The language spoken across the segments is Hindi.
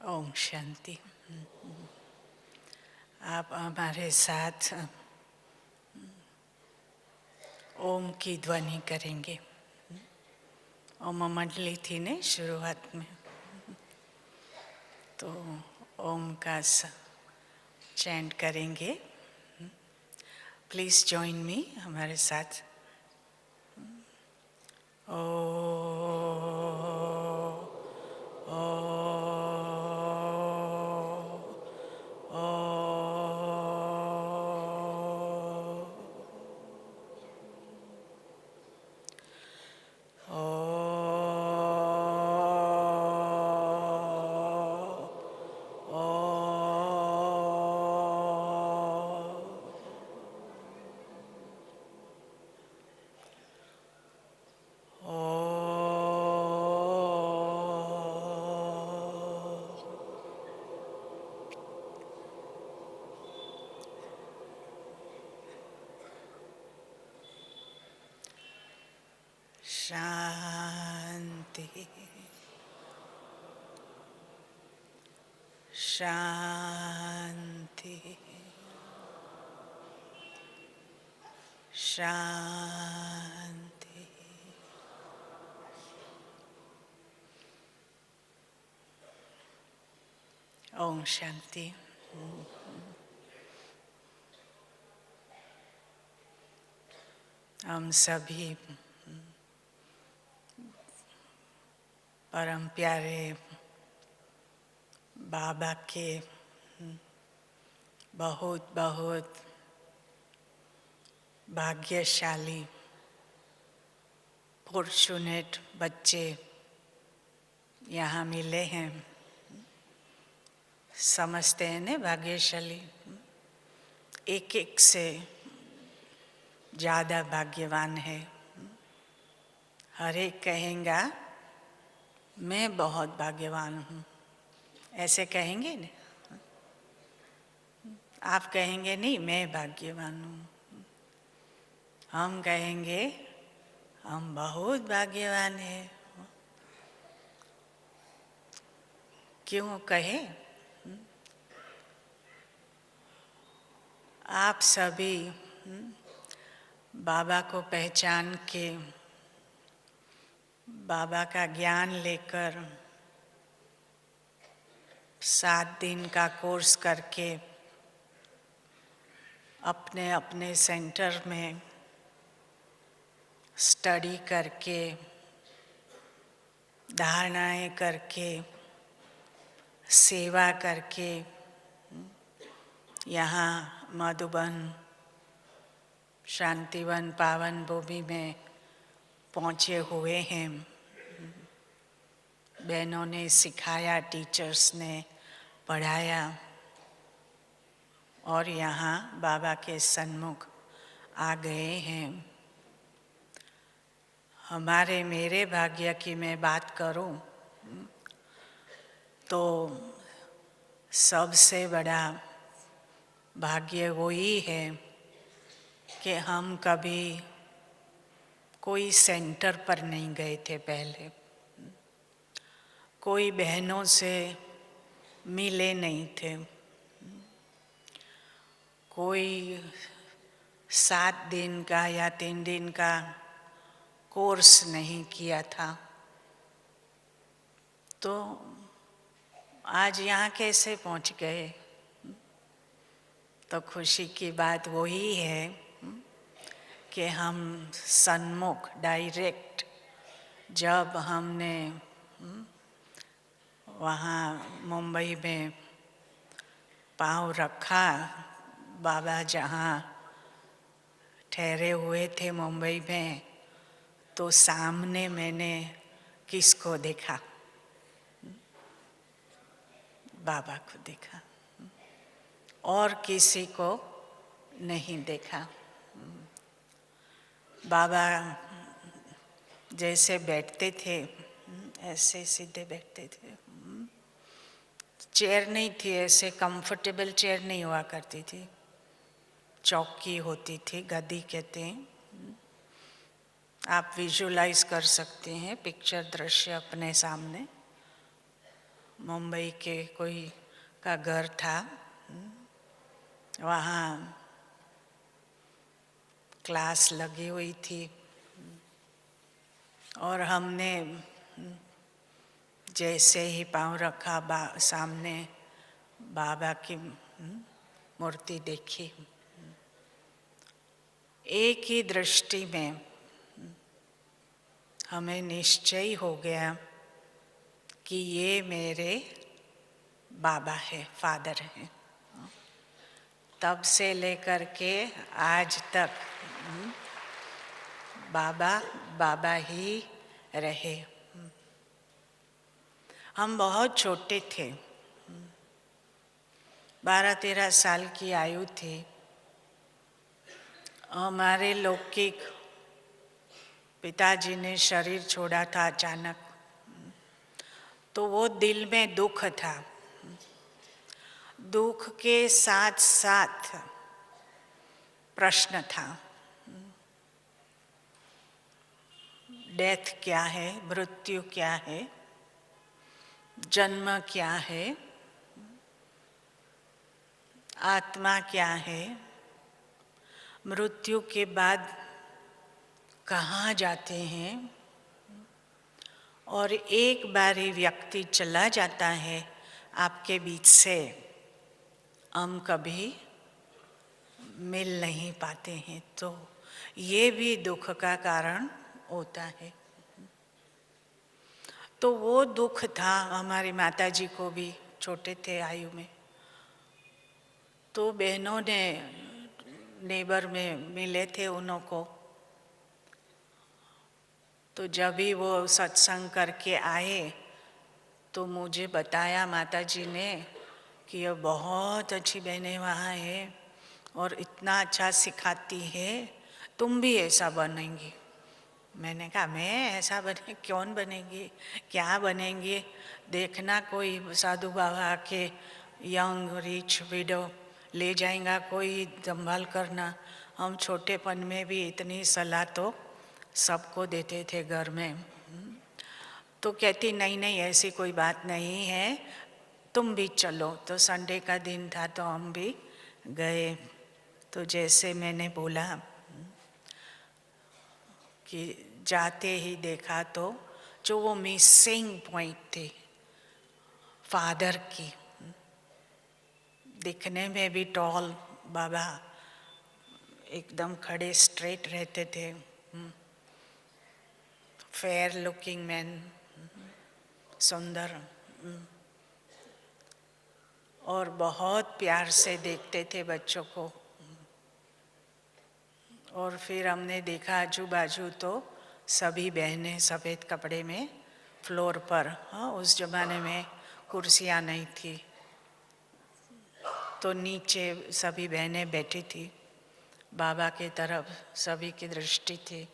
ओम शांति। आप हमारे साथ ओम की ध्वनि करेंगे। ओम मंडली थी ने शुरुआत में, तो ओम का चैंट करेंगे। प्लीज़ जॉइन मी, हमारे साथ। ओ शांति शांति शांति। ओम शांति। हम सभी परम प्यारे बाबा के बहुत बहुत भाग्यशाली फॉर्चुनेट बच्चे यहाँ मिले हैं। समझते हैं ना, भाग्यशाली एक एक से ज़्यादा भाग्यवान है। हर एक कहेगा मैं बहुत भाग्यवान हूँ, ऐसे कहेंगे ना। आप कहेंगे नहीं मैं भाग्यवान हूँ, हम कहेंगे हम बहुत भाग्यवान हैं। क्यों कहे? आप सभी बाबा को पहचान के, बाबा का ज्ञान लेकर 7 दिन का कोर्स करके अपने अपने सेंटर में स्टडी करके, धारणाएं करके, सेवा करके यहाँ मधुबन शांतिवन पावन भूमि में पहुँचे हुए हैं। बहनों ने सिखाया, टीचर्स ने पढ़ाया और यहाँ बाबा के सन्मुख आ गए हैं। हमारे मेरे भाग्य की मैं बात करूं तो सबसे बड़ा भाग्य वही है कि हम कभी कोई सेंटर पर नहीं गए थे पहले, कोई बहनों से मिले नहीं थे, कोई 7 दिन का या 3 दिन का कोर्स नहीं किया था। तो आज यहाँ कैसे पहुँच गए? तो खुशी की बात वही है कि हम सन्मुख डायरेक्ट जब हमने वहाँ मुंबई में पाँव रखा, बाबा जहाँ ठहरे हुए थे मुंबई में, तो सामने मैंने किसको देखा? बाबा को देखा और किसी को नहीं देखा। बाबा जैसे बैठते थे ऐसे सीधे बैठते थे, चेयर नहीं थी, ऐसे कंफर्टेबल चेयर नहीं हुआ करती थी, चौकी होती थी, गद्दी कहते हैं। आप विजुलाइज कर सकते हैं पिक्चर, दृश्य अपने सामने। मुंबई के कोई का घर था, वहाँ क्लास लगी हुई थी और हमने जैसे ही पाँव रखा सामने बाबा की मूर्ति देखी। एक ही दृष्टि में हमें निश्चय हो गया कि ये मेरे बाबा है, फादर है। तब से लेकर के आज तक बाबा बाबा ही रहे। हम बहुत छोटे थे, 12-13 साल की आयु थी। हमारे लौकिक पिताजी ने शरीर छोड़ा था अचानक, तो वो दिल में दुख था। दुख के साथ साथ प्रश्न था, डेथ क्या है, मृत्यु क्या है, जन्म क्या है, आत्मा क्या है, मृत्यु के बाद कहाँ जाते हैं, और एक बारी व्यक्ति चला जाता है आपके बीच से, हम कभी मिल नहीं पाते हैं। तो ये भी दुख का कारण होता है। तो वो दुख था हमारी माताजी को भी, छोटे थे आयु में। तो बहनों ने नेबर में मिले थे उनको, तो जब भी वो सत्संग करके आए तो मुझे बताया माताजी ने कि ये बहुत अच्छी बहनें वहाँ है और इतना अच्छा सिखाती है, तुम भी ऐसा बनेंगी। मैंने कहा मैं ऐसा बने, कौन बनेगी, क्या बनेंगी? देखना कोई साधु बाबा आके यंग रिच विडो ले जाएगा, कोई संभाल करना। हम छोटेपन में भी इतनी सलाह तो सबको देते थे घर में। तो कहती नहीं नहीं ऐसी कोई बात नहीं है, तुम भी चलो। तो संडे का दिन था तो हम भी गए। तो जैसे मैंने बोला कि जाते ही देखा तो जो वो मिसिंग पॉइंट थी फादर की, दिखने में भी टॉल बाबा, एकदम खड़े स्ट्रेट रहते थे, फेयर लुकिंग मैन, सुंदर, और बहुत प्यार से देखते थे बच्चों को। और फिर हमने देखा आजू बाजू तो सभी बहनें सफ़ेद कपड़े में फ्लोर पर, हाँ उस ज़माने में कुर्सियाँ नहीं थी, तो नीचे सभी बहनें बैठी थी, बाबा की तरफ सभी की दृष्टि थी।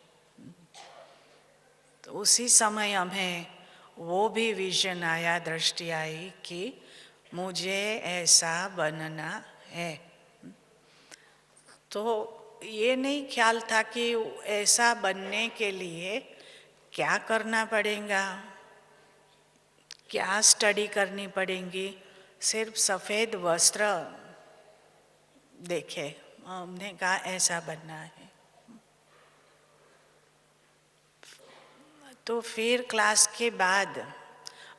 तो उसी समय हमें वो भी विजन आया, दृष्टि आई कि मुझे ऐसा बनना है। तो ये नहीं ख्याल था कि ऐसा बनने के लिए क्या करना पड़ेगा, क्या स्टडी करनी पड़ेगी। सिर्फ सफ़ेद वस्त्र देखे, हमने कहा ऐसा बनना है। तो फिर क्लास के बाद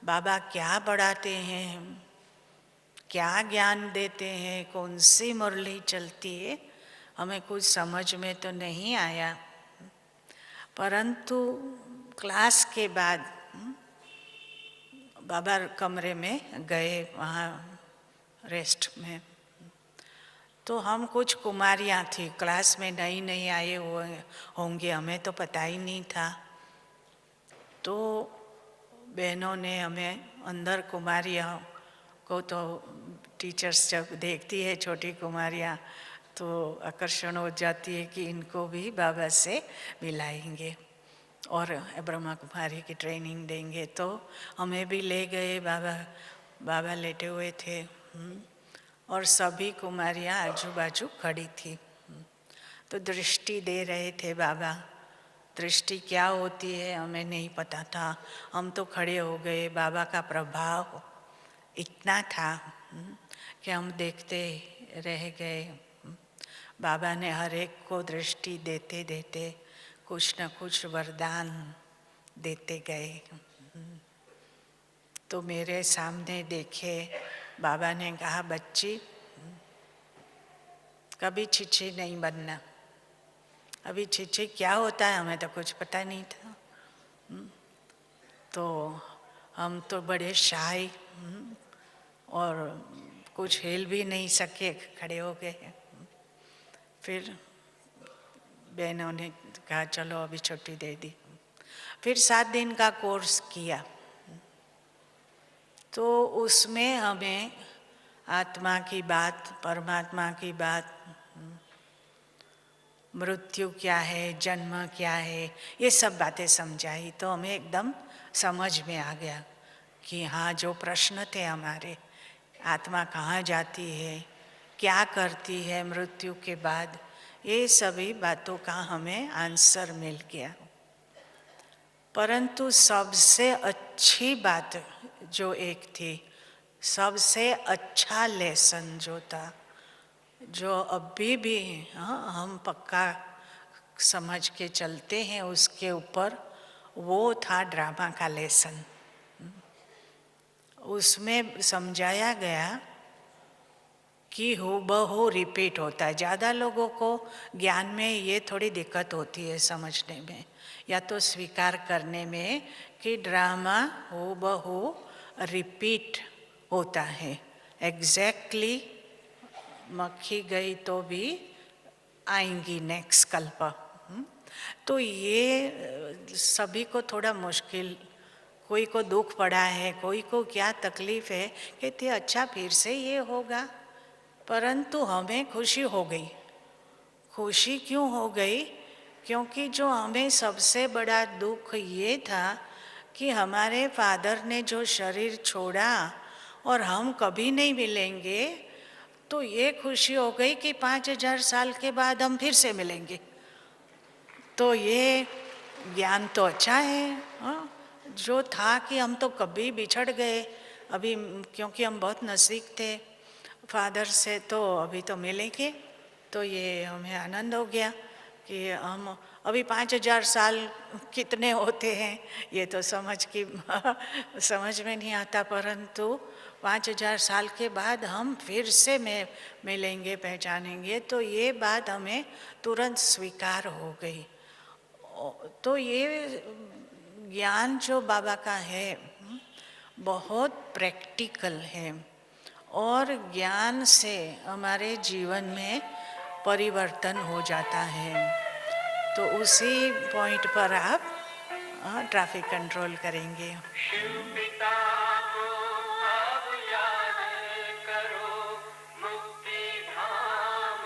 बाबा क्या पढ़ाते हैं, क्या ज्ञान देते हैं, कौन सी मुरली चलती है, हमें कुछ समझ में तो नहीं आया। परंतु क्लास के बाद बाबा कमरे में गए, वहाँ रेस्ट में, तो हम कुछ कुमारियाँ थी, क्लास में नई नई आए हुए होंगे, हमें तो पता ही नहीं था। तो बहनों ने हमें अंदर, कुमारियों को तो टीचर्स जब देखती है छोटी कुमारियाँ तो आकर्षण हो जाती है कि इनको भी बाबा से मिलाएंगे और ब्रह्मा कुमारी की ट्रेनिंग देंगे। तो हमें भी ले गए, बाबा लेटे हुए थे और सभी कुमारियाँ आजू बाजू खड़ी थी। तो दृष्टि दे रहे थे बाबा। दृष्टि क्या होती है हमें नहीं पता था, हम तो खड़े हो गए। बाबा का प्रभाव इतना था कि हम देखते रह गए। बाबा ने हर एक को दृष्टि देते देते कुछ न कुछ वरदान देते गए। तो मेरे सामने देखे बाबा ने कहा, बच्ची कभी छिछी नहीं बनना। अभी छिछी क्या होता है हमें तो कुछ पता नहीं था। तो हम तो बड़े शाय और कुछ हिल भी नहीं सके, खड़े हो गए। फिर बहनों ने कहा चलो अभी छुट्टी दे दी। फिर 7 दिन का कोर्स किया। तो उसमें हमें आत्मा की बात, परमात्मा की बात, मृत्यु क्या है, जन्म क्या है, ये सब बातें समझाई। तो हमें एकदम समझ में आ गया कि हाँ, जो प्रश्न थे हमारे, आत्मा कहाँ जाती है, क्या करती है मृत्यु के बाद, ये सभी बातों का हमें आंसर मिल गया। परंतु सबसे अच्छी बात जो एक थी, सबसे अच्छा लेसन जो था, जो अभी भी हम पक्का समझ के चलते हैं उसके ऊपर, वो था ड्रामा का लेसन। उसमें समझाया गया कि हूबहू रिपीट होता है। ज़्यादा लोगों को ज्ञान में ये थोड़ी दिक्कत होती है समझने में या तो स्वीकार करने में कि ड्रामा हूबहू रिपीट होता है। एग्जैक्टली मक्खी गई तो भी आएंगी नेक्स्ट कल्प। तो ये सभी को थोड़ा मुश्किल, कोई को दुख पड़ा है, कोई को क्या तकलीफ है, कहते अच्छा फिर से ये होगा। परंतु हमें खुशी हो गई। खुशी क्यों हो गई? क्योंकि जो हमें सबसे बड़ा दुख ये था कि हमारे फादर ने जो शरीर छोड़ा और हम कभी नहीं मिलेंगे, तो ये खुशी हो गई कि 5000 साल के बाद हम फिर से मिलेंगे। तो ये ज्ञान तो अच्छा है। हाँ, जो था कि हम तो कभी बिछड़ गए, अभी क्योंकि हम बहुत नज़दीक थे फादर से, तो अभी तो मिलेंगे। तो ये हमें आनंद हो गया कि हम अभी 5000 साल कितने होते हैं ये तो समझ में नहीं आता, परंतु 5000 साल के बाद हम फिर से मिलेंगे, पहचानेंगे। तो ये बात हमें तुरंत स्वीकार हो गई। तो ये ज्ञान जो बाबा का है बहुत प्रैक्टिकल है और ज्ञान से हमारे जीवन में परिवर्तन हो जाता है। तो उसी पॉइंट पर आप ट्रैफिक कंट्रोल करेंगे। शिव पिता को अब याद करो, मुक्ति धाम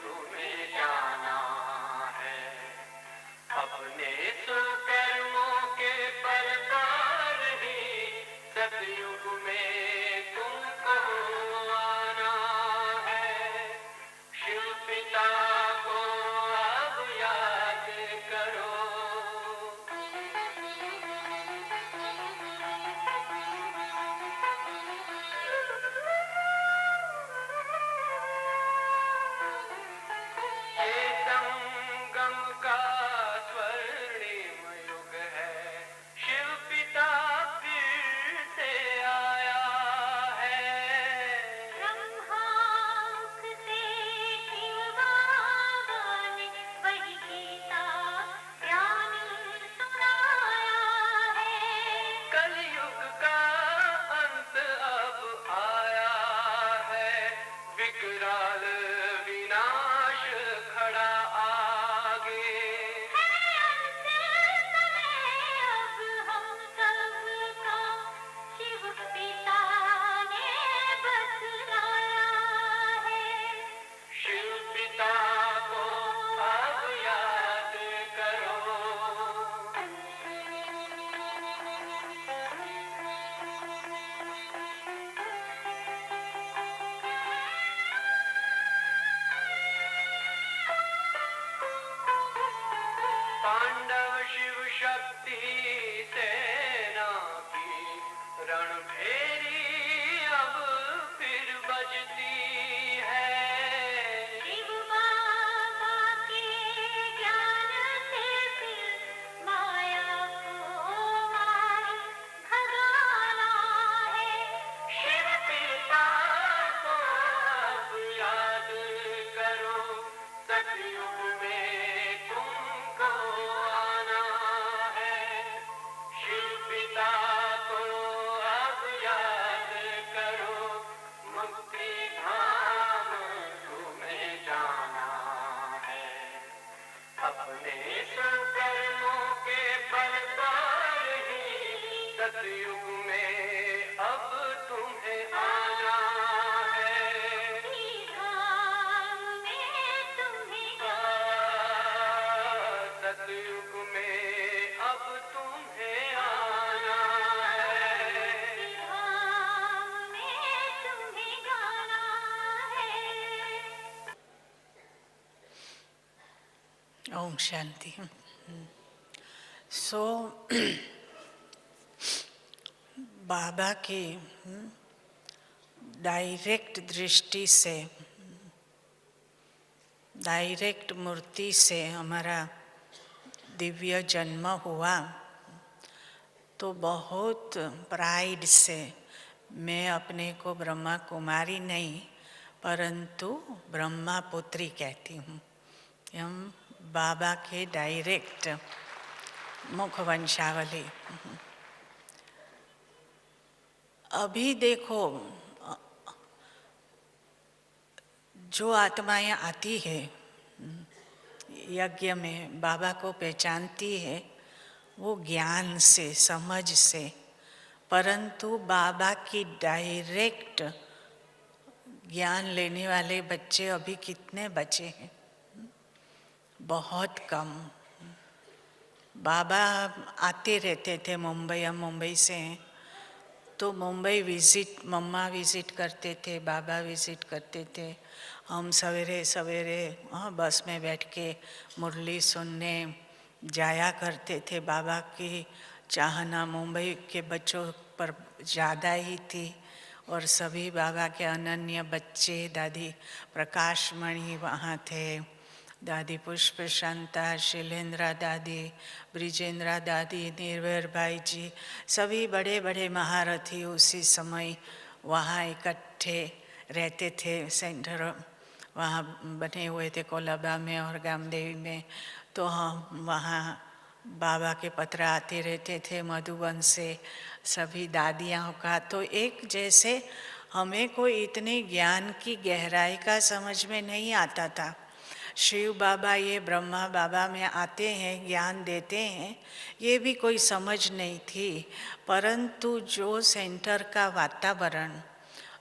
तुम्हें जाना है। अपने सुकर्मों के बल पर ही सतयुग में तुमको आना है। शिव पिता को अब याद करो। ये संगम का स्वर्णिम युग है, शिव पिता फिर से आया है। ब्रह्मांक से शिव बाबा ने वही गीता ज्ञान सुनाया है। कलयुग का अंत अब आया है, विकराल विनाश खड़ा आगे है। अंत समय अब हम सबका शिव पिता ने बतलाया है। शिव पिता को अब याद करो। पांडव शिव शक्ति सेना की रणभेरी अब तुम्हें आना है। धाम में तुम्हें सतयुग में अब तुम्हें आना है। धाम में तुम्हें जाना है। ओम शांति। सो बाबा की डायरेक्ट दृष्टि से, डायरेक्ट मूर्ति से हमारा दिव्य जन्म हुआ, तो बहुत प्राइड से मैं अपने को ब्रह्मा कुमारी नहीं परंतु ब्रह्मा पुत्री कहती हूँ। हम बाबा के डायरेक्ट मुख वंशावली। अभी देखो, जो आत्माएं आती है यज्ञ में, बाबा को पहचानती है वो ज्ञान से, समझ से, परंतु बाबा की डायरेक्ट ज्ञान लेने वाले बच्चे अभी कितने बचे हैं? बहुत कम। बाबा आते रहते थे मुंबई, हम मुंबई से हैं, तो मुंबई विज़िट, मम्मा विज़िट करते थे, बाबा विज़िट करते थे। हम सवेरे सवेरे बस में बैठ के मुरली सुनने जाया करते थे। बाबा की चाहना मुंबई के बच्चों पर ज़्यादा ही थी और सभी बाबा के अनन्य बच्चे, दादी प्रकाश मणि वहाँ थे, दादी पुष्प शांता, शैलेंद्रा दादी, ब्रिजेंद्रा दादी, निर्भर भाई जी, सभी बड़े बड़े महारथी उसी समय वहाँ इकट्ठे रहते थे। सेंटर वहाँ बने हुए थे कोलाबा में और गामदेवी में। तो हम वहाँ बाबा के पत्र आते रहते थे मधुबन से, सभी दादियों का। तो एक जैसे हमें कोई इतने ज्ञान की गहराई का समझ में नहीं आता था। शिव बाबा ये ब्रह्मा बाबा में आते हैं, ज्ञान देते हैं, ये भी कोई समझ नहीं थी। परंतु जो सेंटर का वातावरण,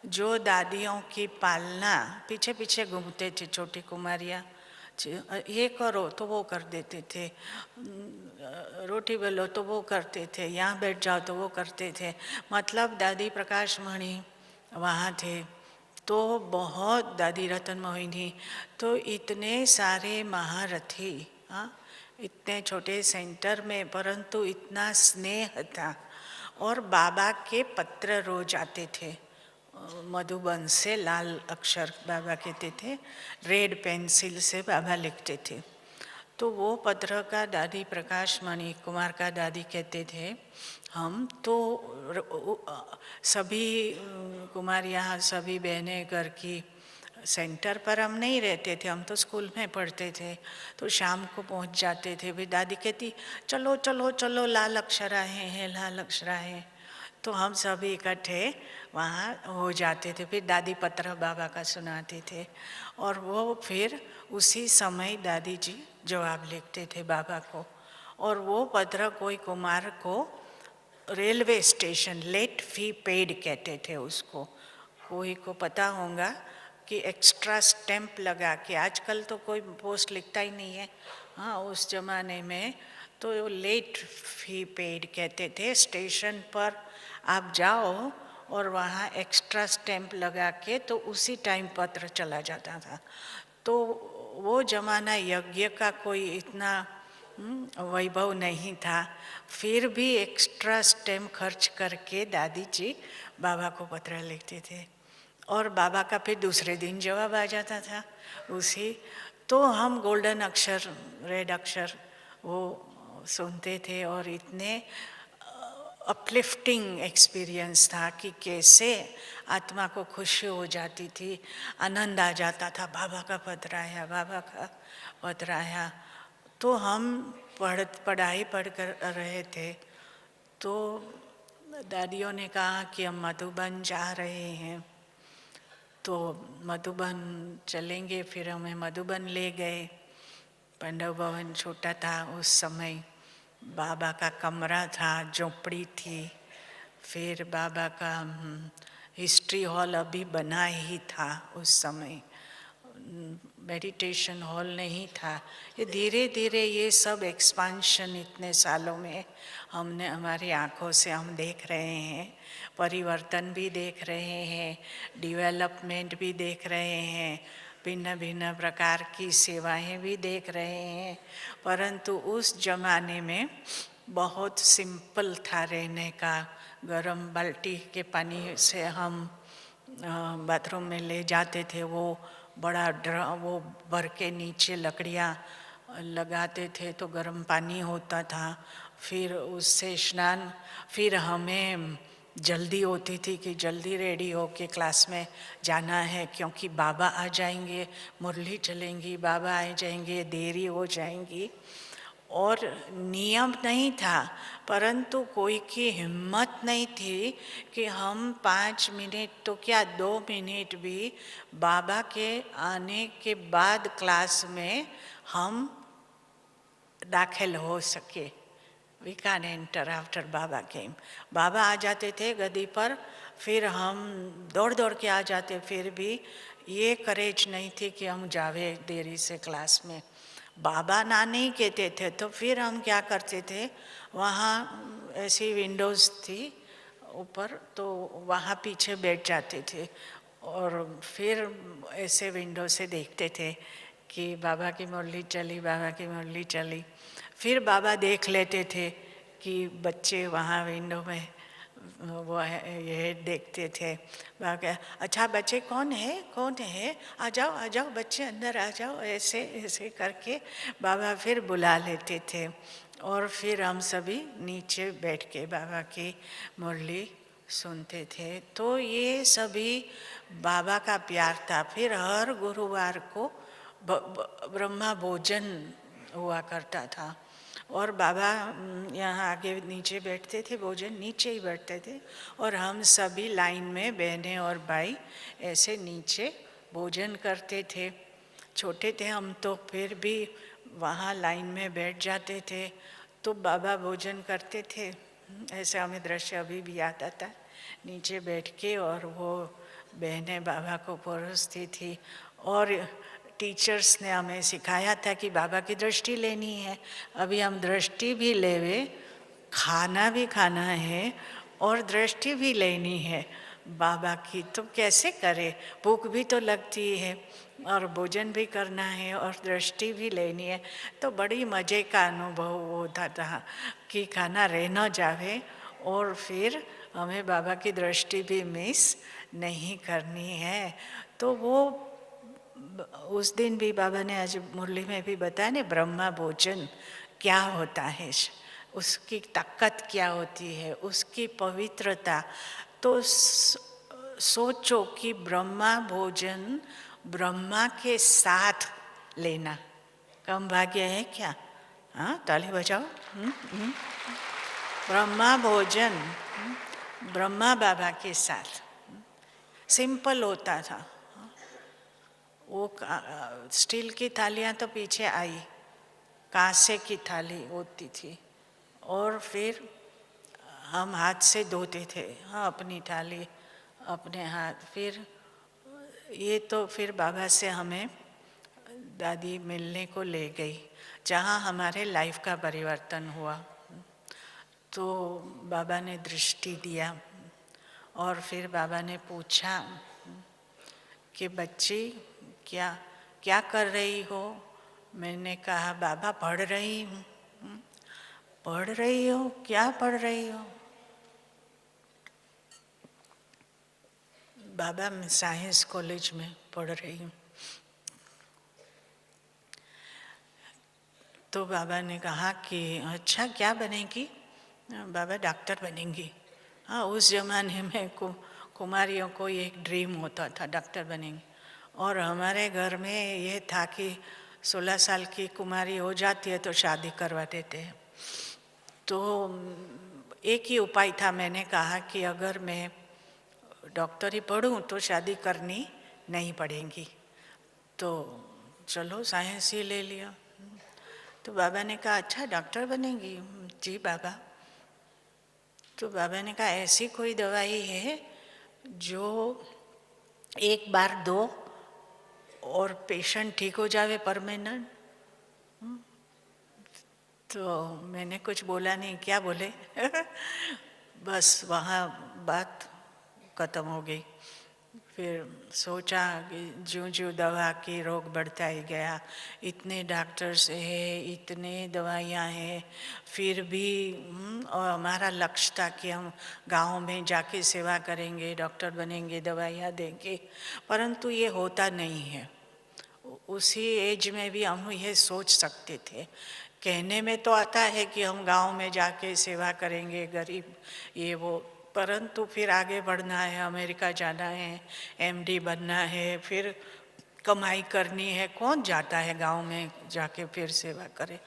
जो दादियों की पालना, पीछे पीछे घूमते थे छोटी कुमारियाँ, ये करो तो वो कर देते थे, रोटी बेलो तो वो करते थे, यहाँ बैठ जाओ तो वो करते थे। मतलब दादी प्रकाश मणि वहाँ थे, तो बहुत, दादी रतन मोहिनी, तो इतने सारे महारथी, हाँ, इतने छोटे सेंटर में, परंतु इतना स्नेह था। और बाबा के पत्र रोज आते थे मधुबन से, लाल अक्षर बाबा कहते थे, रेड पेंसिल से बाबा लिखते थे। तो वो पत्र का दादी प्रकाश मणि कुमार का दादी कहते थे, हम तो सभी कुमारियाँ, सभी बहनें घर की सेंटर पर हम नहीं रहते थे, हम तो स्कूल में पढ़ते थे, तो शाम को पहुंच जाते थे। फिर दादी कहती चलो चलो चलो, लाल अक्षर आए हैं, लाल अक्षर आए हैं। तो हम सभी इकट्ठे वहाँ हो जाते थे। फिर दादी पत्र बाबा का सुनाते थे और वो फिर उसी समय दादी जी जवाब लिखते थे बाबा को। और वो पत्र कोई कुमार को railway station, late fee paid कहते थे उसको। कोई को पता होगा कि एक्स्ट्रा स्टैंप लगा के, आजकल तो कोई पोस्ट लिखता ही नहीं है, हाँ, उस जमाने में तो लेट फी पेड कहते थे। स्टेशन पर आप जाओ और वहाँ एक्स्ट्रा स्टैंप लगा के तो उसी टाइम पत्र चला जाता था। तो वो जमाना यज्ञ का कोई इतना वैभव नहीं था, फिर भी एक्स्ट्रा स्टैम्प खर्च करके दादी जी बाबा को पत्र लिखते थे और बाबा का फिर दूसरे दिन जवाब आ जाता था उसी। तो हम गोल्डन अक्षर, रेड अक्षर वो सुनते थे और इतने अपलिफ्टिंग एक्सपीरियंस था कि कैसे आत्मा को खुशी हो जाती थी, आनंद आ जाता था। बाबा का पत्र आया, बाबा का पत्र आया। तो हम पढ़ाई पढ़ कर रहे थे, तो दादियों ने कहा कि हम मधुबन जा रहे हैं, तो मधुबन चलेंगे। फिर हमें मधुबन ले गए। पांडव भवन छोटा था उस समय, बाबा का कमरा था, झोपड़ी थी। फिर बाबा का हिस्ट्री हॉल अभी बना ही था उस समय, मेडिटेशन हॉल नहीं था। ये धीरे धीरे ये सब एक्सपांशन इतने सालों में हमने हमारी आँखों से हम देख रहे हैं, परिवर्तन भी देख रहे हैं, डेवलपमेंट भी देख रहे हैं, भिन्न भिन्न प्रकार की सेवाएं भी देख रहे हैं। परंतु उस जमाने में बहुत सिंपल था रहने का। गरम बाल्टी के पानी से हम बाथरूम में ले जाते थे, वो बड़ा ड्रम वो भर के नीचे लकड़ियाँ लगाते थे तो गर्म पानी होता था। फिर उससे स्नान, फिर हमें जल्दी होती थी कि जल्दी रेडी हो के क्लास में जाना है, क्योंकि बाबा आ जाएंगे, मुरली चलेंगी, बाबा आ जाएंगे, देरी हो जाएंगी। और नियम नहीं था, परंतु कोई की हिम्मत नहीं थी कि हम 5 मिनट तो क्या 2 मिनट भी बाबा के आने के बाद क्लास में हम दाखिल हो सके। वी कैन एंटर आफ्टर बाबा केम। बाबा आ जाते थे गद्दी पर, फिर हम दौड़ दौड़ के आ जाते, फिर भी ये करेज नहीं थी कि हम जावे देरी से क्लास में। बाबा ना नहीं कहते थे तो फिर हम क्या करते थे, वहाँ ऐसी विंडोज़ थी ऊपर, तो वहाँ पीछे बैठ जाते थे और फिर ऐसे विंडो से देखते थे कि बाबा की मुरली चली, बाबा की मुरली चली। फिर बाबा देख लेते थे कि बच्चे वहाँ विंडो में वो ये देखते थे। बाबा, अच्छा बच्चे कौन है, आ जाओ बच्चे अंदर आ जाओ, ऐसे ऐसे करके बाबा फिर बुला लेते थे। और फिर हम सभी नीचे बैठ के बाबा की मुरली सुनते थे। तो ये सभी बाबा का प्यार था। फिर हर गुरुवार को ब्रह्मा भोजन हुआ करता था और बाबा यहाँ आगे नीचे बैठते थे, भोजन नीचे ही बैठते थे और हम सभी लाइन में बहनें और भाई ऐसे नीचे भोजन करते थे। छोटे थे हम तो फिर भी वहाँ लाइन में बैठ जाते थे, तो बाबा भोजन करते थे। ऐसे हमें दृश्य अभी भी याद आता, नीचे बैठ के और वो बहनें बाबा को परोसती थी। और टीचर्स ने हमें सिखाया था कि बाबा की दृष्टि लेनी है। अभी हम दृष्टि भी लेवे, खाना भी खाना है और दृष्टि भी लेनी है बाबा की, तो कैसे करें? भूख भी तो लगती है और भोजन भी करना है और दृष्टि भी लेनी है। तो बड़ी मज़े का अनुभव होता था कि खाना रह न जावे और फिर हमें बाबा की दृष्टि भी मिस नहीं करनी है। तो वो उस दिन भी बाबा ने आज मुरली में भी बताया ना, ब्रह्मा भोजन क्या होता है, उसकी ताकत क्या होती है, उसकी पवित्रता। तो सोचो कि ब्रह्मा भोजन ब्रह्मा के साथ लेना कम भाग्य है क्या? हाँ, ताली बजाओ। ब्रह्मा भोजन ब्रह्मा बाबा के साथ सिंपल होता था। वो स्टील की थालियाँ तो पीछे आई, कांसे की थाली होती थी और फिर हम हाथ से धोते थे, हाँ, अपनी थाली अपने हाथ। फिर ये तो फिर बाबा से हमें दादी मिलने को ले गई, जहाँ हमारे लाइफ का परिवर्तन हुआ। तो बाबा ने दृष्टि दिया और फिर बाबा ने पूछा कि बच्ची क्या क्या कर रही हो? मैंने कहा बाबा पढ़ रही हूँ। पढ़ रही हो? क्या पढ़ रही हो? बाबा मैं साइंस कॉलेज में पढ़ रही हूँ। तो बाबा ने कहा कि अच्छा क्या बनेगी? बाबा डॉक्टर बनेंगी। हाँ, उस जमाने में कुमारियों को एक ड्रीम होता था, डॉक्टर बनेंगे। और हमारे घर में ये था कि 16 साल की कुमारी हो जाती है तो शादी करवा देते हैं। तो एक ही उपाय था, मैंने कहा कि अगर मैं डॉक्टरी पढ़ूं तो शादी करनी नहीं पड़ेगी, तो चलो साइंस ही ले लिया। तो बाबा ने कहा अच्छा डॉक्टर बनेगी? जी बाबा। तो बाबा ने कहा ऐसी कोई दवाई है जो एक बार दो और पेशेंट ठीक हो जावे परमानेंट? तो मैंने कुछ बोला नहीं, क्या बोले बस वहाँ बात ख़त्म हो गई। फिर सोचा कि ज्यों ज्यों दवा की रोग बढ़ता ही गया, इतने डॉक्टर्स है, इतने दवाइयाँ हैं, फिर भी और हमारा लक्ष्य था कि हम गाँव में जाके सेवा करेंगे, डॉक्टर बनेंगे, दवाइयाँ देंगे, परंतु ये होता नहीं है। उसी एज में भी हम ये सोच सकते थे। कहने में तो आता है कि हम गांव में जाके सेवा करेंगे, गरीब ये वो, परंतु फिर आगे बढ़ना है, अमेरिका जाना है, एमडी बनना है, फिर कमाई करनी है, कौन जाता है गांव में जाके फिर सेवा करे?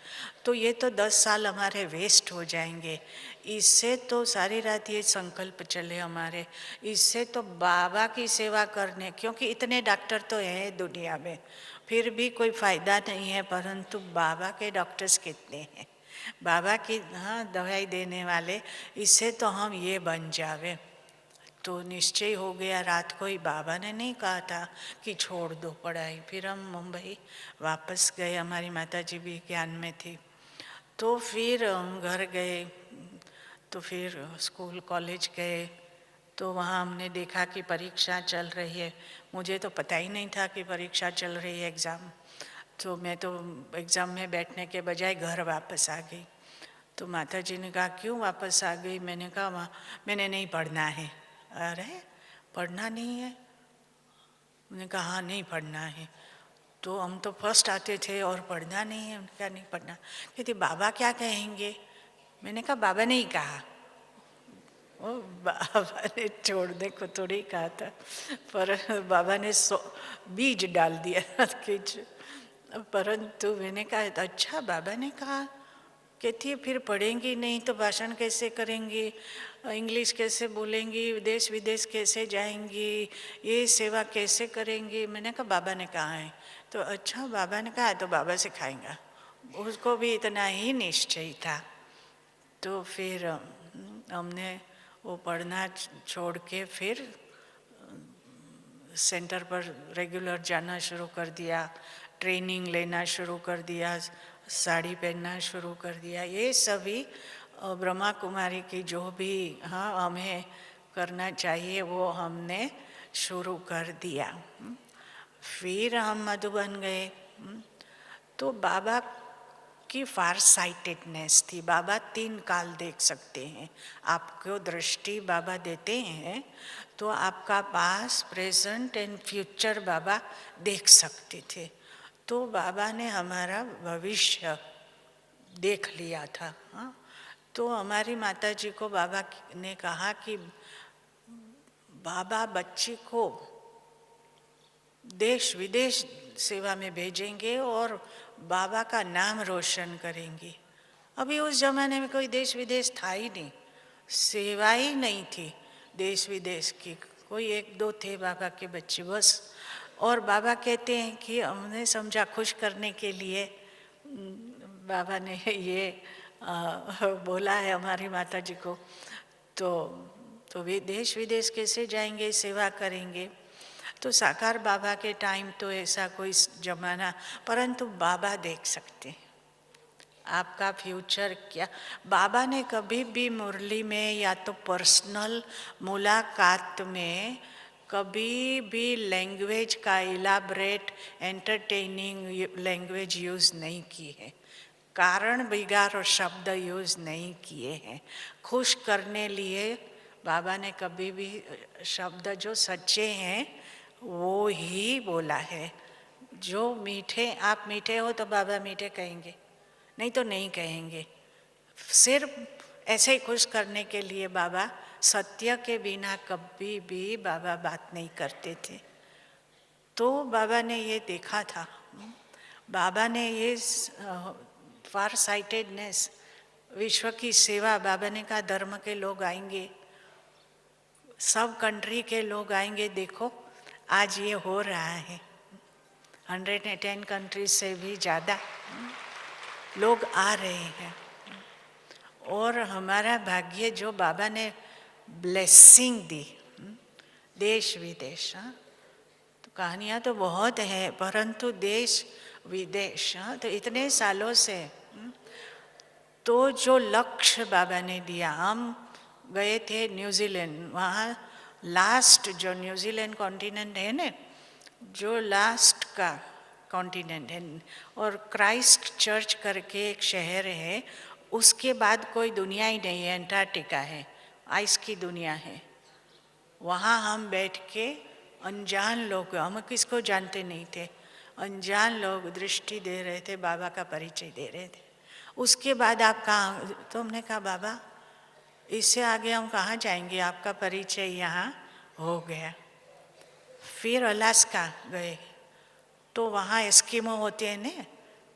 तो ये तो 10 साल हमारे वेस्ट हो जाएंगे। इससे तो सारी रात ये संकल्प चले हमारे, इससे तो बाबा की सेवा करने, क्योंकि इतने डॉक्टर तो हैं दुनिया में, फिर भी कोई फ़ायदा नहीं है, परंतु बाबा के डॉक्टर्स कितने हैं, बाबा की हाँ दवाई देने वाले, इससे तो हम ये बन जावे। तो निश्चय हो गया, रात को ही बाबा ने नहीं कहा था कि छोड़ दो पढ़ाई। फिर हम मुंबई वापस गए, हमारी माताजी भी ज्ञान में थी। तो फिर हम घर गए, तो फिर स्कूल कॉलेज गए, तो वहाँ हमने देखा कि परीक्षा चल रही है। मुझे तो पता ही नहीं था कि परीक्षा चल रही है, एग्ज़ाम। तो मैं तो एग्ज़ाम में बैठने के बजाय घर वापस आ गई। तो माताजी ने कहा क्यों वापस आ गई? मैंने कहा मैंने नहीं पढ़ना है। अरे पढ़ना नहीं है? मैंने कहा हाँ नहीं पढ़ना है। तो हम तो फर्स्ट आते थे और पढ़ना नहीं है। उन्होंने कहा नहीं पढ़ना। कहती बाबा क्या कहेंगे? मैंने कहा बाबा ने ही कहा। ओ बाबा ने छोड़ने को थोड़ी कहा था, पर बाबा ने बीज डाल दिया किच। परंतु मैंने कहा अच्छा बाबा ने कहा। कहती है फिर पढ़ेंगी नहीं तो भाषण कैसे करेंगी, इंग्लिश कैसे बोलेंगी, देश विदेश कैसे जाएंगी, ये सेवा कैसे करेंगी? मैंने कहा बाबा ने कहा है। तो अच्छा बाबा ने कहा है तो बाबा सिखाएंगा। उसको भी इतना ही निश्चय था। तो फिर हमने वो पढ़ना छोड़ के फिर सेंटर पर रेगुलर जाना शुरू कर दिया, ट्रेनिंग लेना शुरू कर दिया, साड़ी पहनना शुरू कर दिया। ये सभी ब्रह्मा कुमारी की जो भी हाँ हमें करना चाहिए वो हमने शुरू कर दिया। फिर हम मधुबन गए। तो बाबा की फार साइटेडनेस थी। बाबा 3 काल देख सकते हैं। आपको दृष्टि बाबा देते हैं तो आपका पास, प्रेजेंट एंड फ्यूचर बाबा देख सकते थे। तो बाबा ने हमारा भविष्य देख लिया था। हाँ, तो हमारी माताजी को बाबा ने कहा कि बाबा बच्ची को देश विदेश सेवा में भेजेंगे और बाबा का नाम रोशन करेंगी। अभी उस जमाने में कोई देश विदेश था ही नहीं, सेवा ही नहीं थी देश विदेश की। कोई 1-2 थे बाबा के बच्चे बस। और बाबा कहते हैं कि हमने समझा खुश करने के लिए बाबा ने ये बोला है हमारी माता जी को। तो वे देश विदेश कैसे जाएंगे, सेवा करेंगे? तो साकार बाबा के टाइम तो ऐसा कोई जमाना, परंतु बाबा देख सकते हैं आपका फ्यूचर क्या। बाबा ने कभी भी मुरली में या तो पर्सनल मुलाकात में कभी भी लैंग्वेज का इलाबरेट एंटरटेनिंग लैंग्वेज यूज़ नहीं की है, कारण बिगाड़ और शब्द यूज़ नहीं किए हैं। खुश करने लिए बाबा ने कभी भी शब्द जो सच्चे हैं वो ही बोला है। जो मीठे, आप मीठे हो तो बाबा मीठे कहेंगे, नहीं तो नहीं कहेंगे। सिर्फ ऐसे ही खुश करने के लिए बाबा, सत्य के बिना कभी भी बाबा बात नहीं करते थे। तो बाबा ने ये देखा था, बाबा ने ये फार साइटेडनेस, विश्व की सेवा, बाबा ने कहा धर्म के लोग आएंगे, सब कंट्री के लोग आएंगे। देखो आज ये हो रहा है, 110 कंट्रीज से भी ज़्यादा लोग आ रहे हैं और हमारा भाग्य जो बाबा ने ब्लेसिंग दी, देश विदेश। हाँ, तो कहानियाँ तो बहुत है, परंतु देश विदेश, हाँ, तो इतने सालों से तो जो लक्ष्य बाबा ने दिया, हम गए थे न्यूजीलैंड, वहाँ लास्ट जो न्यूजीलैंड कॉन्टिनेंट है ना, जो लास्ट का कॉन्टिनेंट है, और क्राइस्ट चर्च करके एक शहर है, उसके बाद कोई दुनिया ही नहीं है, अंटार्कटिका है, आइस की दुनिया है। वहाँ हम बैठ के अनजान लोग, हम किसको जानते नहीं थे, अनजान लोग दृष्टि दे रहे थे, बाबा का परिचय दे रहे थे। उसके बाद आप कहाँ, तो हमने कहा बाबा इससे आगे हम कहाँ जाएंगे, आपका परिचय यहाँ हो गया। फिर अलास्का गए, तो वहाँ एस्किमो होते हैं ना,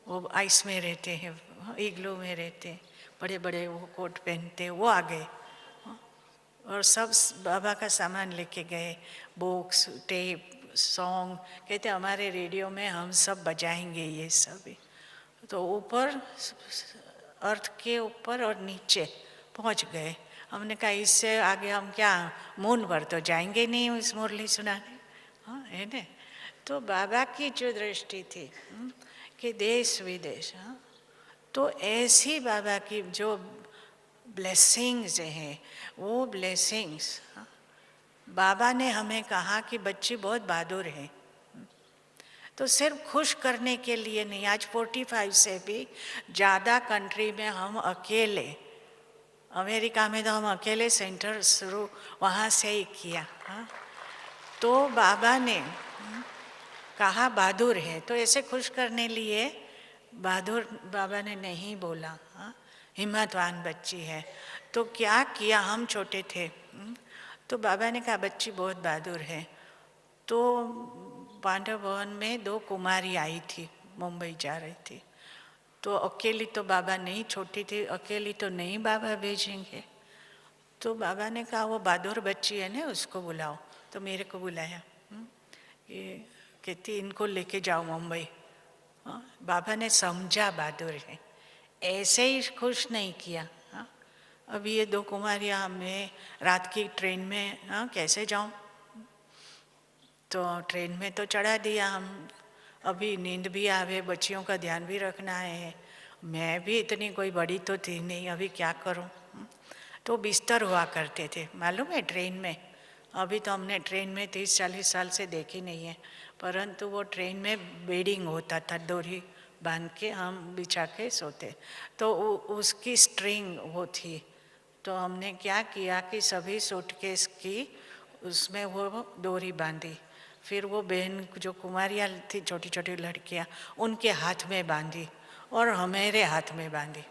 वो आइस में रहते हैं, इग्लू में रहते हैं, बड़े बड़े वो कोट पहनते हैं, वो आ गए और सब बाबा का सामान लेके गए, बुक्स, टेप, सॉन्ग, कहते हमारे रेडियो में हम सब बजाएंगे ये सब। तो ऊपर अर्थ के ऊपर और नीचे पहुंच गए। हमने कहा इससे आगे हम क्या मून पर तो जाएंगे नहीं इस मुरली सुनाने, हाँ है ना। तो बाबा की जो दृष्टि थी कि देश विदेश, हाँ, तो ऐसी बाबा की जो ब्लेसिंग्स हैं, वो ब्लेसिंग्स, बाबा ने हमें कहा कि बच्ची बहुत बहादुर है, तो सिर्फ खुश करने के लिए नहीं, आज 45 से भी ज़्यादा कंट्री में हम अकेले, अमेरिका में तो हम अकेले सेंटर शुरू वहाँ से ही किया, हाँ। तो बाबा ने कहा बहादुर है, तो ऐसे खुश करने लिए बहादुर बाबा ने नहीं बोला, हाँ, हिम्मतवान बच्ची है। तो क्या किया, हम छोटे थे, तो बाबा ने कहा बच्ची बहुत बहादुर है। तो पांडव भवन में 2 कुमारी आई थी, मुंबई जा रही थी, तो अकेली तो बाबा नहीं, छोटी थी, अकेली तो नहीं बाबा भेजेंगे। तो बाबा ने कहा वो बहादुर बच्ची है ना, उसको बुलाओ। तो मेरे को बुलाया, ये कहती इनको लेके जाओ मुंबई। बाबा ने समझा बहादुर है, ऐसे ही खुश नहीं किया। अभी ये 2 कुमारियाँ, मैं रात की ट्रेन में कैसे जाऊँ, तो ट्रेन में तो चढ़ा दिया हम, अभी नींद भी आवे, बच्चियों का ध्यान भी रखना है, मैं भी इतनी कोई बड़ी तो थी नहीं, अभी क्या करूं। तो बिस्तर हुआ करते थे मालूम है ट्रेन में, अभी तो हमने ट्रेन में 30-40 साल से देखी नहीं है, परंतु वो ट्रेन में बेडिंग होता था, डोरी बांध के हम बिछा के सोते, तो उसकी स्ट्रिंग वो थी। तो हमने क्या किया कि सभी सूटकेस की उसमें वो डोरी बांधी, फिर वो बहन जो कुमारियाँ थी, छोटी छोटी लड़कियाँ, उनके हाथ में बांधी और हमारे हाथ में बांधी,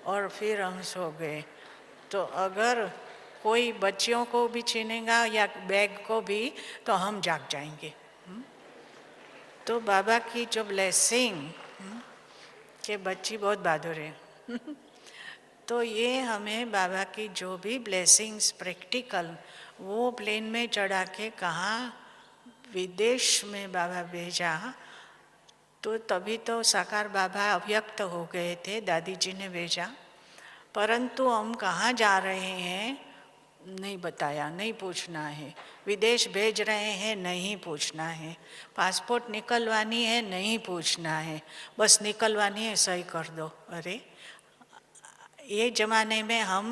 और फिर हम सो गए। तो अगर कोई बच्चियों को भी छीनेगा या बैग को भी, तो हम जाग जाएंगे। तो बाबा की जो ब्लेसिंग कि बच्ची बहुत बहादुर है तो ये हमें बाबा की जो भी ब्लेसिंग्स प्रैक्टिकल, वो प्लेन में चढ़ा के कहाँ विदेश में बाबा भेजा, तो तभी तो साकार बाबा अव्यक्त हो गए थे, दादी जी ने भेजा, परंतु हम कहाँ जा रहे हैं नहीं बताया, नहीं पूछना है, विदेश भेज रहे हैं नहीं पूछना है, पासपोर्ट निकलवानी है नहीं पूछना है, बस निकलवानी है सही कर दो। अरे ये ज़माने में हम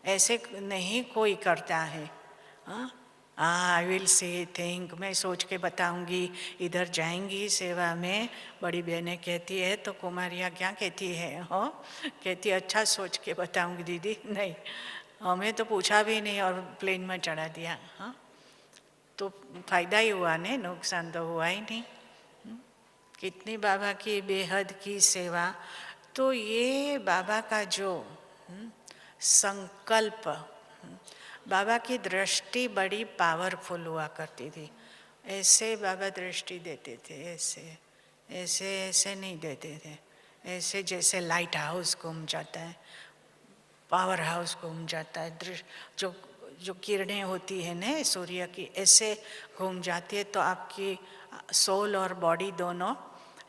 ऐसे नहीं कोई करता है। हाँ, आई विल से थिंक, मैं सोच के बताऊंगी, इधर जाएंगी सेवा में, बड़ी बहनें कहती है तो कुमारियाँ क्या कहती है, हो कहती अच्छा सोच के बताऊंगी दीदी, नहीं हमें तो पूछा भी नहीं और प्लेन में चढ़ा दिया। हाँ, तो फायदा ही हुआ नहीं, नुकसान तो हुआ ही नहीं। कितनी बाबा की बेहद की सेवा। तो ये बाबा का जो संकल्प, बाबा की दृष्टि बड़ी पावरफुल हुआ करती थी, ऐसे बाबा दृष्टि देते थे, ऐसे ऐसे ऐसे नहीं देते थे, ऐसे जैसे लाइट हाउस घूम जाता है, पावर हाउस घूम जाता है, जो जो किरणें होती है ना सूर्य की, ऐसे घूम जाती है, तो आपकी सोल और बॉडी दोनों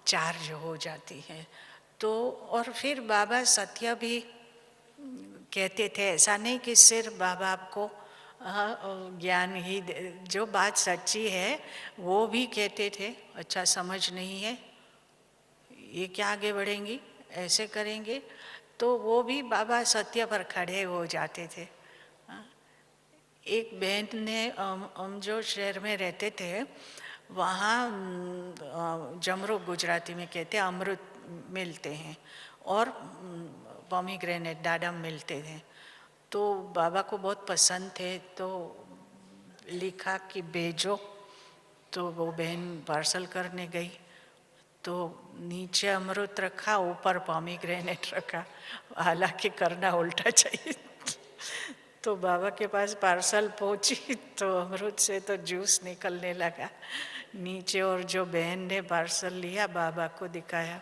चार्ज हो जाती है। तो और फिर बाबा सत्य भी कहते थे, ऐसा नहीं कि सिर्फ बाबा आपको ज्ञान ही जो बात सच्ची है वो भी कहते थे, अच्छा समझ नहीं है, ये क्या आगे बढ़ेंगी, ऐसे करेंगे, तो वो भी बाबा सत्य पर खड़े हो जाते थे। एक बहन ने हम जो शहर में रहते थे वहाँ जमरू गुजराती में कहते अमृत मिलते हैं और पोमीग्रेनेट दाडम मिलते थे, तो बाबा को बहुत पसंद थे, तो लिखा कि भेजो, तो वो बहन पार्सल करने गई, तो नीचे अमृत रखा, ऊपर पोमीग्रेनेट रखा, हालांकि करना उल्टा चाहिए। तो बाबा के पास पार्सल पहुंची तो अमृत से तो जूस निकलने लगा नीचे, और जो बहन ने पार्सल लिया बाबा को दिखाया,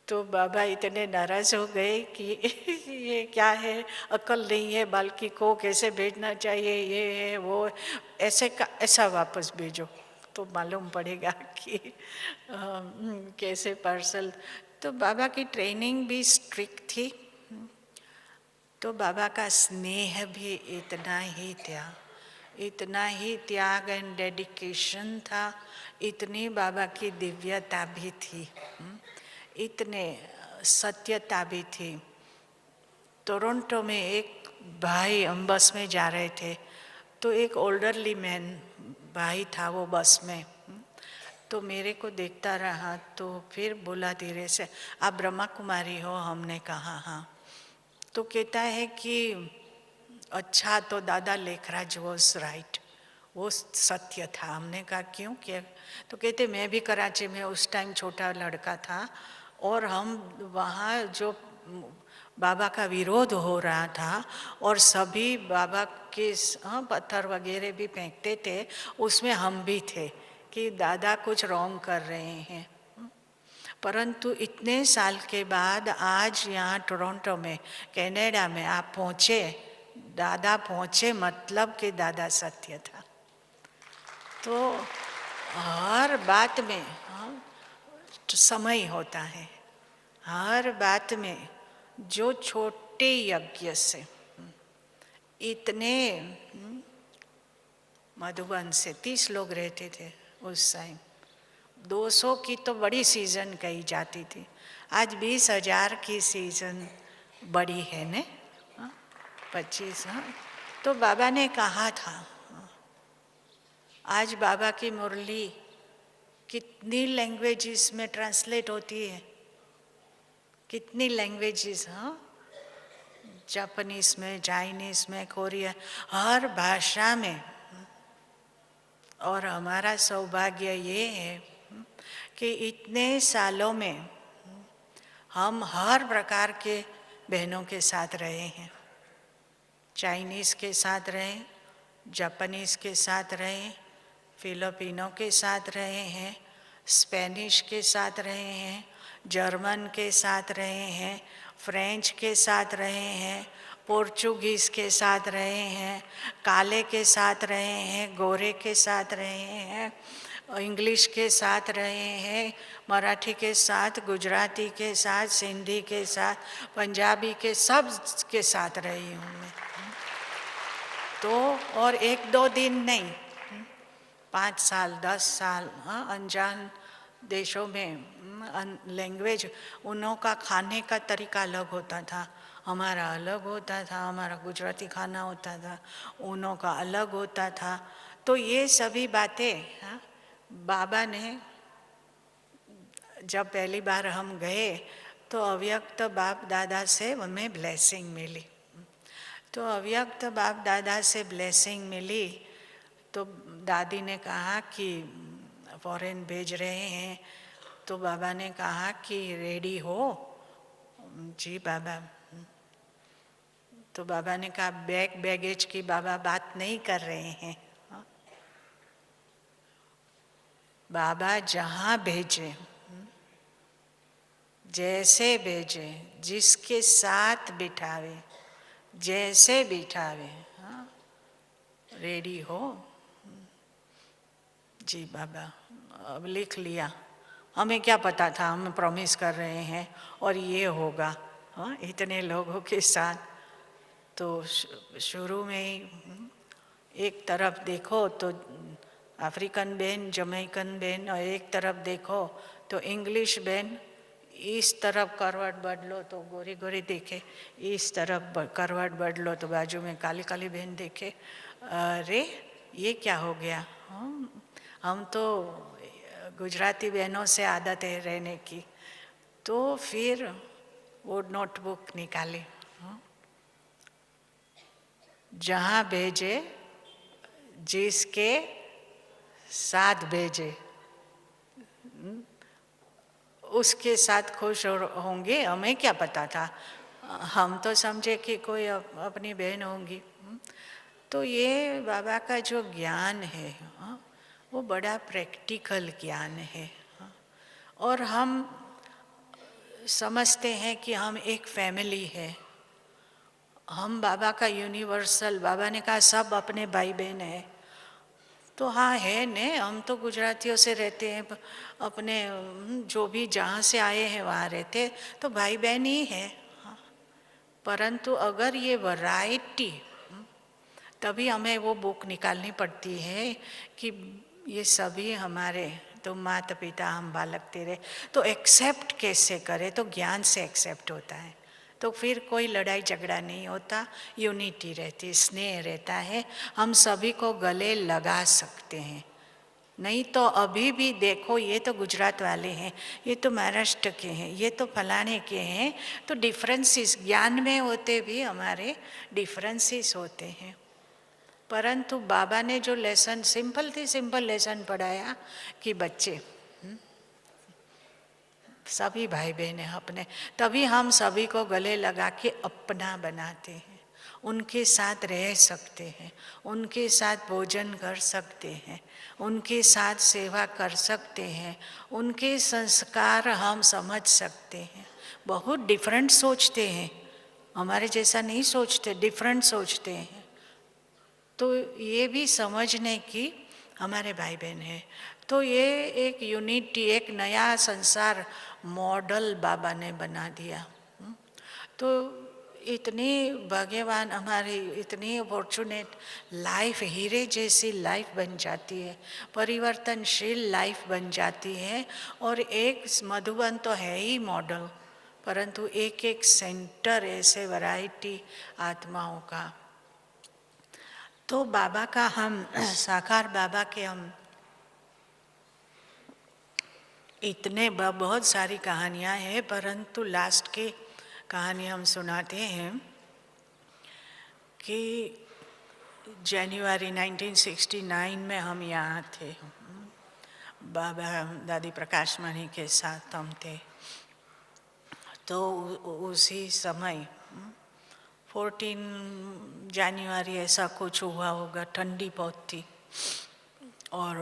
तो बाबा इतने नाराज हो गए कि ये क्या है, अकल नहीं है, बाल्की को कैसे भेजना चाहिए, ये है वो, ऐसा वापस भेजो तो मालूम पड़ेगा कि कैसे पार्सल। तो बाबा की ट्रेनिंग भी स्ट्रिक्ट थी, तो बाबा का स्नेह भी इतना ही त्याग एंड डेडिकेशन था, इतनी बाबा की दिव्यता भी थी, इतने सत्यता भी थी। टोरंटो में एक भाई, हम बस में जा रहे थे, तो एक ओल्डरली मैन भाई था वो बस में, तो मेरे को देखता रहा, तो फिर बोला धीरे से, आप ब्रह्मा कुमारी हो? हमने कहा हाँ। तो कहता है कि अच्छा, तो दादा लेखराज वॉज राइट, वो सत्य था। हमने कहा क्यों, क्या? तो कहते मैं भी कराची में उस टाइम छोटा लड़का था, और हम वहाँ जो बाबा का विरोध हो रहा था और सभी बाबा के पत्थर वगैरह भी फेंकते थे, उसमें हम भी थे कि दादा कुछ रॉन्ग कर रहे हैं। परंतु इतने साल के बाद आज यहाँ टोरंटो में, कनाडा में आप पहुँचे, दादा पहुँचे, मतलब कि दादा सत्य था। तो हर बात में समय होता है, हर बात में। जो छोटे यज्ञ से इतने मधुबन से 30 लोग रहते थे उस टाइम, 200 की तो बड़ी सीजन कही जाती थी, आज 20,000 की सीजन बड़ी है ने, 25। हाँ, तो बाबा ने कहा था, आज बाबा की मुरली कितनी लैंग्वेजेस में ट्रांसलेट होती है, कितनी लैंग्वेजेस, हाँ, जापानीज में, चाइनीज में, कोरियन, हर भाषा में। और हमारा सौभाग्य ये है कि इतने सालों में हम हर प्रकार के बहनों के साथ रहे हैं, चाइनीज़ के साथ रहे, जापानीज़ के साथ रहे, फिलिपिनो के साथ रहे हैं, स्पेनिश के साथ रहे हैं, जर्मन के साथ रहे हैं, फ्रेंच के साथ रहे हैं, पोर्चुगीज़ के साथ रहे हैं, काले के साथ रहे हैं, गोरे के साथ रहे हैं, इंग्लिश के साथ रहे हैं, मराठी के साथ, गुजराती के साथ, सिंधी के साथ, पंजाबी के, सब के साथ रही हूँ मैं। तो और 1-2 दिन नहीं, 5 साल 10 साल, हाँ, अनजान देशों में लैंग्वेज, उनों का खाने का तरीका अलग होता था, हमारा अलग होता था, हमारा गुजराती खाना होता था, उनों का अलग होता था। तो ये सभी बातें, हाँ, बाबा ने जब पहली बार हम गए तो अव्यक्त बाप दादा से हमें ब्लेसिंग मिली। तो अव्यक्त बाप दादा से ब्लेसिंग मिली, तो दादी ने कहा कि फॉरेन भेज रहे हैं, तो बाबा ने कहा कि रेडी हो? जी बाबा। तो बाबा ने कहा बैगेज की बाबा बात नहीं कर रहे हैं, बाबा जहाँ भेजे, जैसे भेजे, जिसके साथ बिठावे, जैसे बिठावे, हाँ, रेडी हो? जी बाबा। अब लिख लिया, हमें क्या पता था, हम प्रॉमिस कर रहे हैं और ये होगा, हाँ, इतने लोगों के साथ। तो शुरू में ही एक तरफ देखो तो अफ्रीकन बहन, जमैकन बहन, और एक तरफ देखो तो इंग्लिश बहन, इस तरफ करवट बदलो तो गोरी गोरी देखे, इस तरफ करवट बदलो तो बाजू में काली काली बहन देखे। अरे ये क्या हो गया? हम तो गुजराती बहनों से आदत है रहने की। तो फिर वो नोटबुक निकाली, जहाँ भेजे जिसके साथ भेजे उसके साथ खुश होंगे। हमें क्या पता था, हम तो समझे कि कोई अपनी बहन होंगी। तो ये बाबा का जो ज्ञान है वो बड़ा प्रैक्टिकल ज्ञान है। और हम समझते हैं कि हम एक फैमिली है, हम बाबा का यूनिवर्सल, बाबा ने कहा सब अपने भाई बहन है। तो हाँ है ने, हम तो गुजरातियों से रहते हैं, अपने जो भी जहाँ से आए हैं वहाँ रहते, तो भाई बहन ही है। परंतु अगर ये वैरायटी, तभी हमें वो बुक निकालनी पड़ती है कि ये सभी हमारे, तो माता पिता हम बालक तेरे, तो एक्सेप्ट कैसे करें? तो ज्ञान से एक्सेप्ट होता है। तो फिर कोई लड़ाई झगड़ा नहीं होता, यूनिटी रहती, स्नेह रहता है, हम सभी को गले लगा सकते हैं। नहीं तो अभी भी देखो, ये तो गुजरात वाले हैं, ये तो महाराष्ट्र के हैं, ये तो फलाने के हैं, तो डिफरेंसेस ज्ञान में होते भी हमारे डिफरेंसेस होते हैं। परंतु बाबा ने जो लेसन, सिंपल थी सिंपल लेसन पढ़ाया कि बच्चे सभी भाई बहन हैं अपने, तभी हम सभी को गले लगा के अपना बनाते हैं, उनके साथ रह सकते हैं, उनके साथ भोजन कर सकते हैं, उनके साथ सेवा कर सकते हैं, उनके संस्कार हम समझ सकते हैं। बहुत डिफरेंट सोचते हैं, हमारे जैसा नहीं सोचते, डिफरेंट सोचते हैं। तो ये भी समझने की हमारे भाई बहन हैं। तो ये एक यूनिटी, एक नया संसार मॉडल बाबा ने बना दिया। तो इतनी भाग्यवान, हमारी इतनी फॉर्चुनेट लाइफ, हीरे जैसी लाइफ बन जाती है, परिवर्तनशील लाइफ बन जाती है। और एक मधुबन तो है ही मॉडल, परंतु एक एक सेंटर ऐसे वैरायटी आत्माओं का। तो बाबा का हम साकार बाबा के हम इतने बहुत सारी कहानियाँ हैं, परंतु लास्ट की कहानी हम सुनाते हैं कि जनवरी 1969 में हम यहाँ थे, बाबा दादी प्रकाश मणि के साथ हम थे। तो उसी समय 14 जनवरी ऐसा कुछ हुआ होगा, ठंडी बहुत थी। और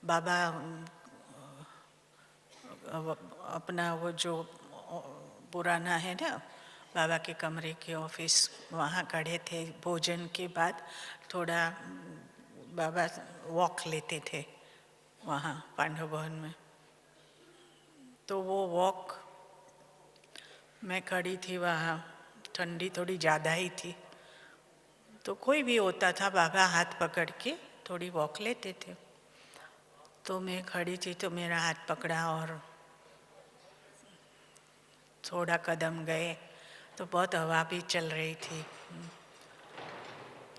बाबा अपना वो जो पुराना है ना, बाबा के कमरे के ऑफिस, वहाँ खड़े थे। भोजन के बाद थोड़ा बाबा वॉक लेते थे वहाँ पांडव भवन में। तो वो वॉक मैं खड़ी थी वहाँ, ठंडी थोड़ी ज़्यादा ही थी। तो कोई भी होता था, बाबा हाथ पकड़ के थोड़ी वॉक लेते थे। तो मैं खड़ी थी तो मेरा हाथ पकड़ा और थोड़ा कदम गए तो बहुत हवा भी चल रही थी।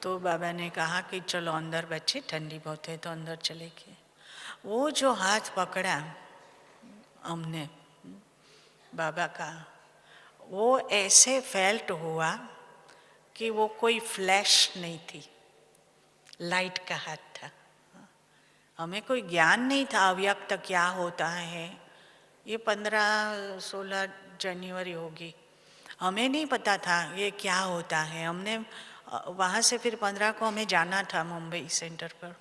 तो बाबा ने कहा कि चलो अंदर बच्चे, ठंडी बहुत है, तो अंदर चले गए। वो जो हाथ पकड़ा हमने बाबा का, वो ऐसे फेल्ट हुआ कि वो कोई फ्लैश नहीं थी, लाइट का हाथ था। हमें कोई ज्ञान नहीं था अव्यक्त क्या होता है। ये 15-16 जनवरी होगी, हमें नहीं पता था ये क्या होता है। हमने वहाँ से फिर 15 को हमें जाना था मुंबई सेंटर पर।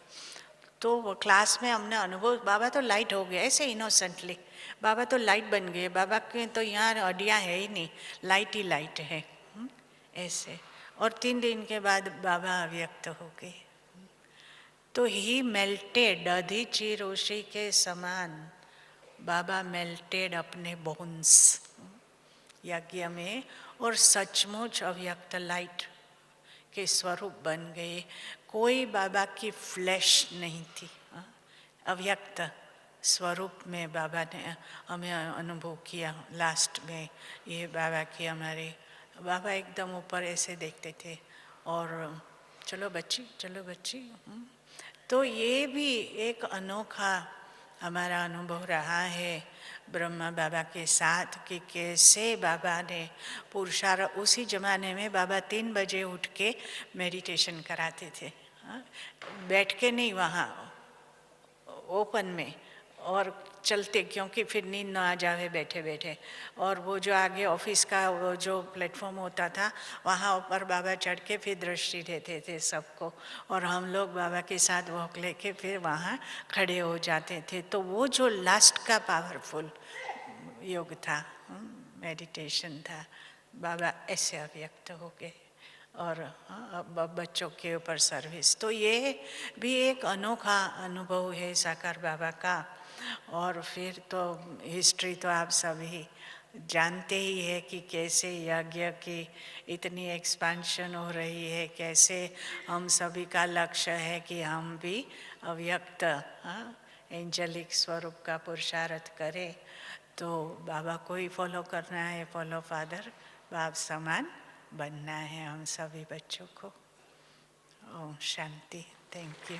तो क्लास में हमने अनुभव, बाबा तो लाइट हो गया ऐसे इनोसेंटली, बाबा तो लाइट बन गए, बाबा के तो यहाँ हड्डियाँ है ही नहीं, लाइट ही लाइट है ऐसे। और 3 दिन के बाद बाबा अव्यक्त हो गए। तो ही मेल्टेड, दधीची ऋषि के समान बाबा मेल्टेड अपने बोन्स। यज्ञ में और सचमुच अव्यक्त लाइट के स्वरूप बन गए। कोई बाबा की फ्लैश नहीं थी, अव्यक्त स्वरूप में बाबा ने हमें अनुभव किया। लास्ट में ये बाबा की हमारे बाबा एकदम ऊपर ऐसे देखते थे और चलो बच्ची चलो बच्ची। तो ये भी एक अनोखा हमारा अनुभव रहा है ब्रह्मा बाबा के साथ कि कैसे बाबा ने पुरुषार्थ। उसी ज़माने में बाबा 3 बजे उठ के मेडिटेशन कराते थे, बैठ के नहीं, वहाँ ओपन में और चलते, क्योंकि फिर नींद ना आ जावे बैठे बैठे। और वो जो आगे ऑफिस का वो जो प्लेटफॉर्म होता था वहाँ ऊपर बाबा चढ़ के फिर दृष्टि देते थे सबको, और हम लोग बाबा के साथ वॉक लेके फिर वहाँ खड़े हो जाते थे। तो वो जो लास्ट का पावरफुल योग था, मेडिटेशन था, बाबा ऐसे अव्यक्त हो गए। और अब बच्चों के ऊपर सर्विस, तो ये भी एक अनोखा अनुभव है साकार बाबा का। और फिर तो हिस्ट्री तो आप सभी जानते ही है कि कैसे यज्ञ की इतनी एक्सपेंशन हो रही है, कैसे हम सभी का लक्ष्य है कि हम भी अव्यक्त एंजेलिक स्वरूप का पुरुषार्थ करें। तो बाबा को ही फॉलो करना है, फॉलो फादर, बाप समान बनना है हम सभी बच्चों को। ओम शांति। Thank you.